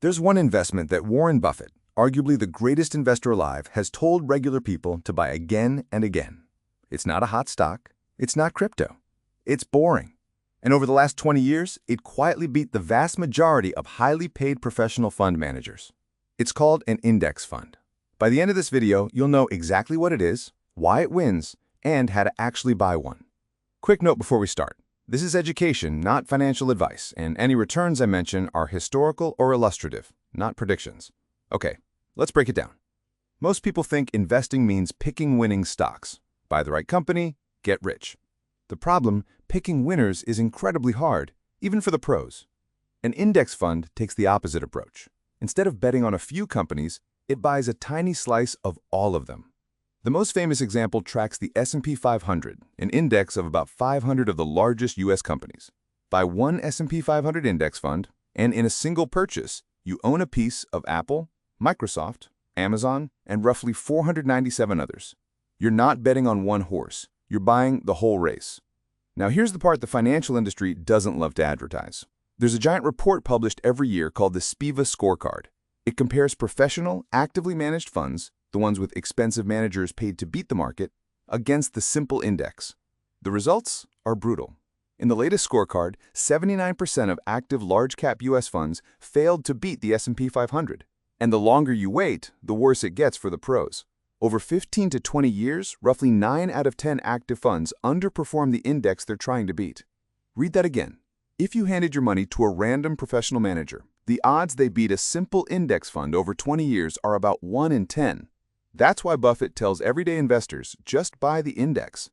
There's one investment that Warren Buffett, arguably the greatest investor alive, has told regular people to buy again and again. It's not a hot stock. It's not crypto. It's boring. And over the last 20 years, it quietly beat the vast majority of highly paid professional fund managers. It's called an index fund. By the end of this video, you'll know exactly what it is, why it wins, and how to actually buy one. Quick note before we start. This is education, not financial advice, and any returns I mention are historical or illustrative, not predictions. Okay, let's break it down. Most people think investing means picking winning stocks. Buy the right company, get rich. The problem, picking winners is incredibly hard, even for the pros. An index fund takes the opposite approach. Instead of betting on a few companies, it buys a tiny slice of all of them. The most famous example tracks the S&P 500, an index of about 500 of the largest U.S. companies. Buy one S&P 500 index fund, and in a single purchase, you own a piece of Apple, Microsoft, Amazon, and roughly 497 others. You're not betting on one horse. You're buying the whole race. Now here's the part the financial industry doesn't love to advertise. There's a giant report published every year called the SPIVA scorecard. It compares professional, actively managed funds, the ones with expensive managers paid to beat the market, against the simple index. The results are brutal. In the latest scorecard, 79% of active large-cap U.S. funds failed to beat the S&P 500. And the longer you wait, the worse it gets for the pros. Over 15 to 20 years, roughly 9 out of 10 active funds underperform the index they're trying to beat. Read that again. If you handed your money to a random professional manager, the odds they beat a simple index fund over 20 years are about 1 in 10. That's why Buffett tells everyday investors, just buy the index.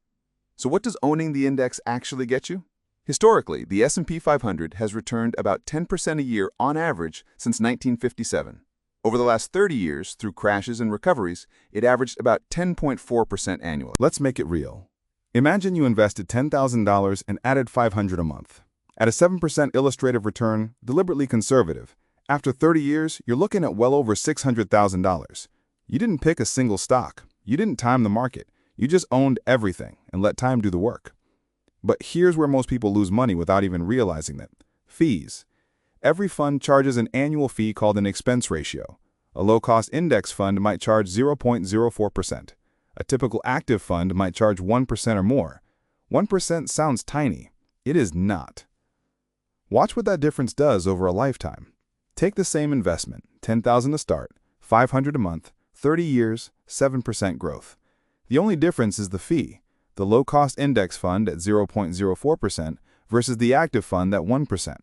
So what does owning the index actually get you? Historically, the S&P 500 has returned about 10% a year on average since 1957. Over the last 30 years, through crashes and recoveries, it averaged about 10.4% annually. Let's make it real. Imagine you invested $10,000 and added $500 a month. At a 7% illustrative return, deliberately conservative, after 30 years, you're looking at well over $600,000. You didn't pick a single stock. You didn't time the market. You just owned everything and let time do the work. But here's where most people lose money without even realizing it. Fees. Every fund charges an annual fee called an expense ratio. A low-cost index fund might charge 0.04%. A typical active fund might charge 1% or more. 1% sounds tiny. It is not. Watch what that difference does over a lifetime. Take the same investment, $10,000 to start, $500 a month, 30 years, 7% growth. The only difference is the fee. The low-cost index fund at 0.04% versus the active fund at 1%.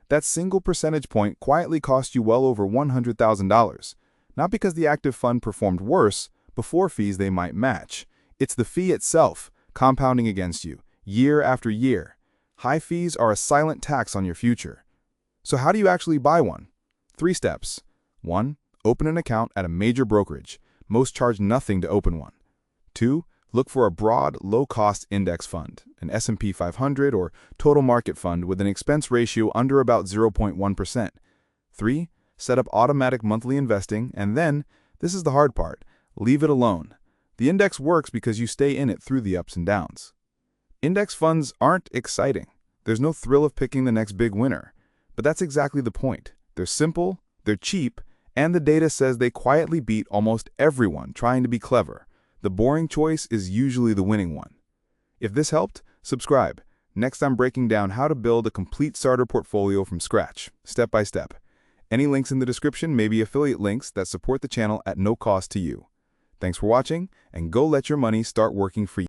That single percentage point quietly cost you well over $100,000. Not because the active fund performed worse, before fees they might match. It's the fee itself, compounding against you, year after year. High fees are a silent tax on your future. So how do you actually buy one? 3 steps. 1. Open an account at a major brokerage. Most charge nothing to open one. 2. Look for a broad, low-cost index fund, an S&P 500 or total market fund with an expense ratio under about 0.1%. 3. Set up automatic monthly investing, and then, this is the hard part, leave it alone. The index works because you stay in it through the ups and downs. Index funds aren't exciting. There's no thrill of picking the next big winner. But that's exactly the point. They're simple, they're cheap, and the data says they quietly beat almost everyone trying to be clever. The boring choice is usually the winning one. If this helped, subscribe. Next, I'm breaking down how to build a complete starter portfolio from scratch, step by step. Any links in the description may be affiliate links that support the channel at no cost to you. Thanks for watching, and go let your money start working for you.